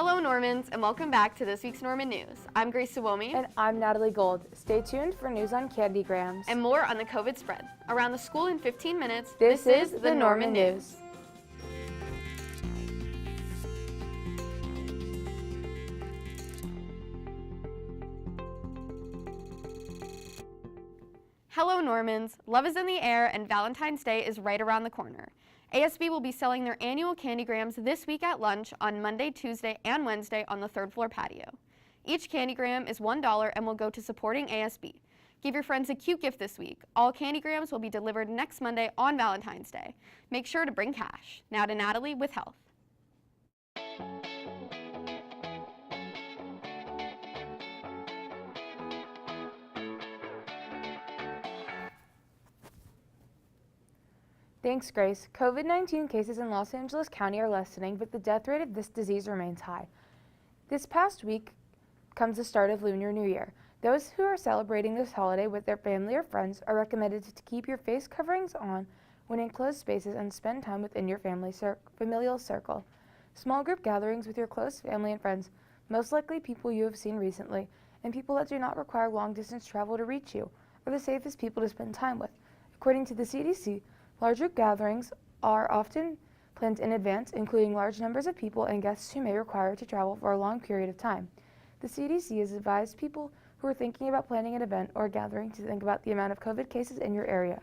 Hello Normans, and welcome back to this week's Norman News. I'm Grace Suomi. And I'm Natalie Gold. Stay tuned for news on candygrams. And more on the COVID spread. Around the school in 15 minutes, this is the Norman News. Hello Normans, love is in the air and Valentine's Day is right around the corner. ASB will be selling their annual candygrams this week at lunch on Monday, Tuesday, and Wednesday on the third floor patio. Each candygram is $1 and will go to supporting ASB. Give your friends a cute gift this week. All candygrams will be delivered next Monday on Valentine's Day. Make sure to bring cash. Now to Natalie with health. Thanks, Grace. COVID-19 cases in Los Angeles County are lessening, but the death rate of this disease remains high. This past week comes the start of Lunar New Year. Those who are celebrating this holiday with their family or friends are recommended to keep your face coverings on when in closed spaces and spend time within your familial circle. Small group gatherings with your close family and friends, most likely people you have seen recently, and people that do not require long-distance travel to reach you, are the safest people to spend time with. According to the CDC, large group gatherings are often planned in advance, including large numbers of people and guests who may require to travel for a long period of time. The CDC has advised people who are thinking about planning an event or gathering to think about the amount of COVID cases in your area.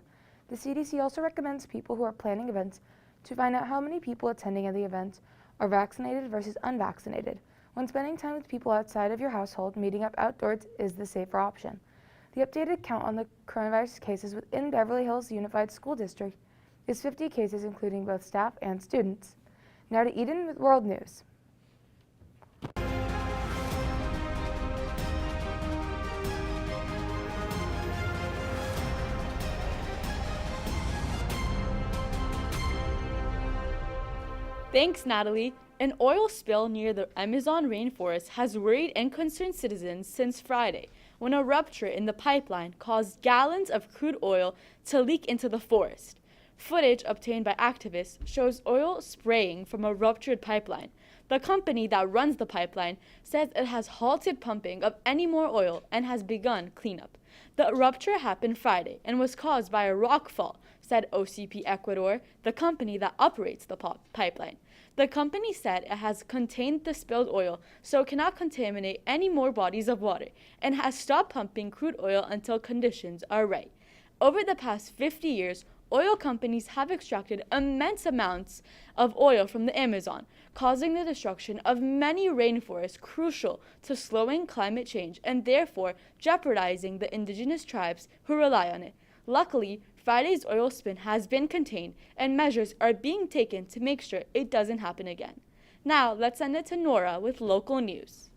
The CDC also recommends people who are planning events to find out how many people attending the event are vaccinated versus unvaccinated. When spending time with people outside of your household, meeting up outdoors is the safer option. The updated count on the coronavirus cases within Beverly Hills Unified School District is 50 cases, including both staff and students. Now to Eden with World News. Thanks, Natalie. An oil spill near the Amazon rainforest has worried and concerned citizens since Friday, when a rupture in the pipeline caused gallons of crude oil to leak into the forest. Footage obtained by activists shows oil spraying from a ruptured pipeline. The company that runs the pipeline says it has halted pumping of any more oil and has begun cleanup. The rupture happened Friday and was caused by a rockfall, said OCP Ecuador, the company that operates the pipeline. The company said it has contained the spilled oil so it cannot contaminate any more bodies of water and has stopped pumping crude oil until conditions are right. Over the past 50 years, oil companies have extracted immense amounts of oil from the Amazon, causing the destruction of many rainforests crucial to slowing climate change and therefore jeopardizing the indigenous tribes who rely on it. Luckily, Friday's oil spill has been contained and measures are being taken to make sure it doesn't happen again. Now, let's send it to Nora with local news.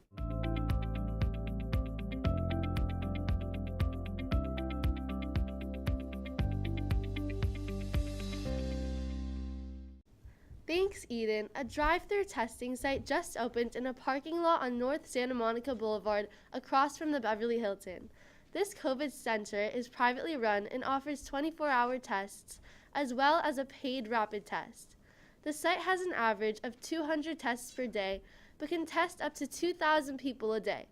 Thanks, Eden. A drive-through testing site just opened in a parking lot on North Santa Monica Boulevard across from the Beverly Hilton. This COVID center is privately run and offers 24-hour tests as well as a paid rapid test. The site has an average of 200 tests per day but can test up to 2,000 people a day.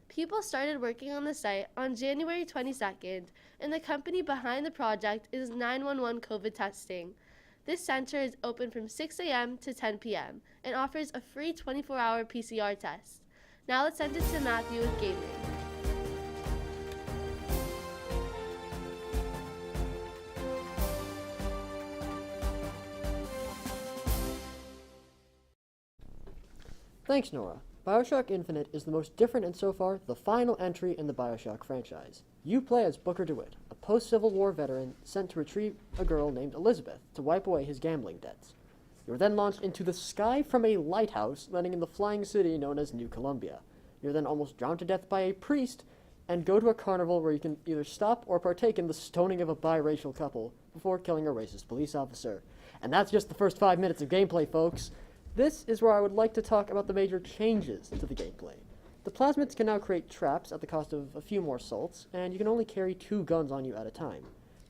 People started working on the site on January 22nd, and the company behind the project is 911 COVID Testing. This center is open from 6 a.m. to 10 p.m. and offers a free 24-hour PCR test. Now let's send it to Matthew with gaming. Thanks, Nora. BioShock Infinite is the most different and so far the final entry in the BioShock franchise. You play as Booker DeWitt, a post-Civil War veteran sent to retrieve a girl named Elizabeth to wipe away his gambling debts. You are then launched into the sky from a lighthouse, landing in the flying city known as New Columbia. You're then almost drowned to death by a priest and go to a carnival where you can either stop or partake in the stoning of a biracial couple before killing a racist police officer. And that's just the first 5 minutes of gameplay, folks. This is where I would like to talk about the major changes to the gameplay. The plasmids can now create traps at the cost of a few more salts, and you can only carry 2 guns on you at a time,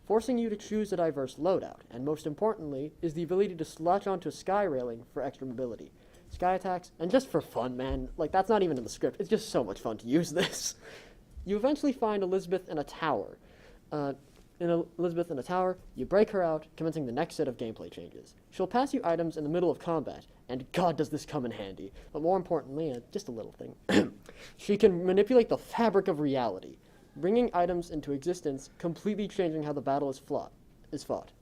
forcing you to choose a diverse loadout, and most importantly, is the ability to latch onto a sky railing for extra mobility. sky attacks, and just for fun, man, like that's not even in the script, it's just so much fun to use this. You eventually find Elizabeth in a tower. Elizabeth in a tower, you break her out, commencing the next set of gameplay changes. She'll pass you items in the middle of combat, and God does this come in handy, but more importantly, just a little thing, she can manipulate the fabric of reality, bringing items into existence, completely changing how the battle is fought,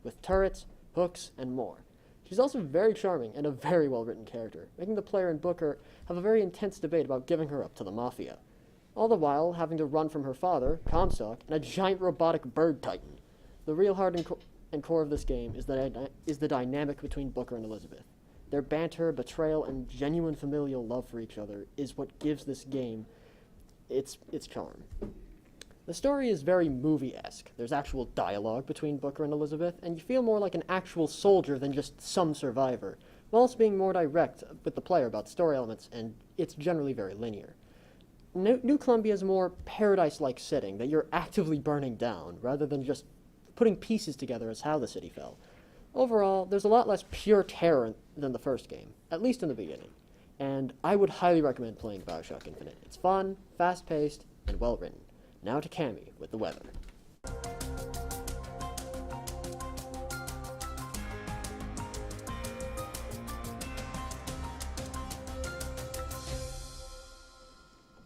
with turrets, hooks, and more. She's also very charming and a very well-written character, making the player and Booker have a very intense debate about giving her up to the Mafia, all the while having to run from her father, Comstock, and a giant robotic bird titan. The real heart and core of this game is the dynamic between Booker and Elizabeth. Their banter, betrayal, and genuine familial love for each other is what gives this game its charm. The story is very movie-esque. There's actual dialogue between Booker and Elizabeth, and you feel more like an actual soldier than just some survivor, while also being more direct with the player about story elements, and it's generally very linear. New Columbia's a more paradise-like setting that you're actively burning down, rather than just putting pieces together as how the city fell. Overall, there's a lot less pure terror than the first game, at least in the beginning, and I would highly recommend playing BioShock Infinite. It's fun, fast-paced, and well-written. Now to Cami with the weather.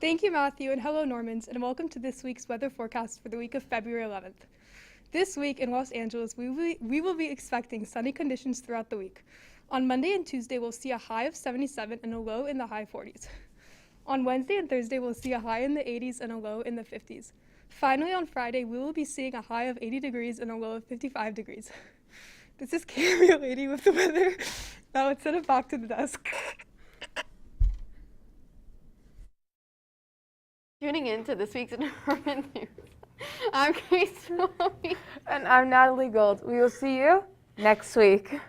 Thank you, Matthew, and hello, Normans, and welcome to this week's weather forecast for the week of February 11th. This week in Los Angeles, we will be expecting sunny conditions throughout the week. On Monday and Tuesday, we'll see a high of 77 and a low in the high 40s. On Wednesday and Thursday, we'll see a high in the 80s and a low in the 50s. Finally, on Friday, we will be seeing a high of 80 degrees and a low of 55 degrees. This is Carey, lady with the weather. Now let's send it back to the desk. Tuning in to this week's Norman News. I'm Grace Willoughby. And I'm Natalie Gold. We will see you next week.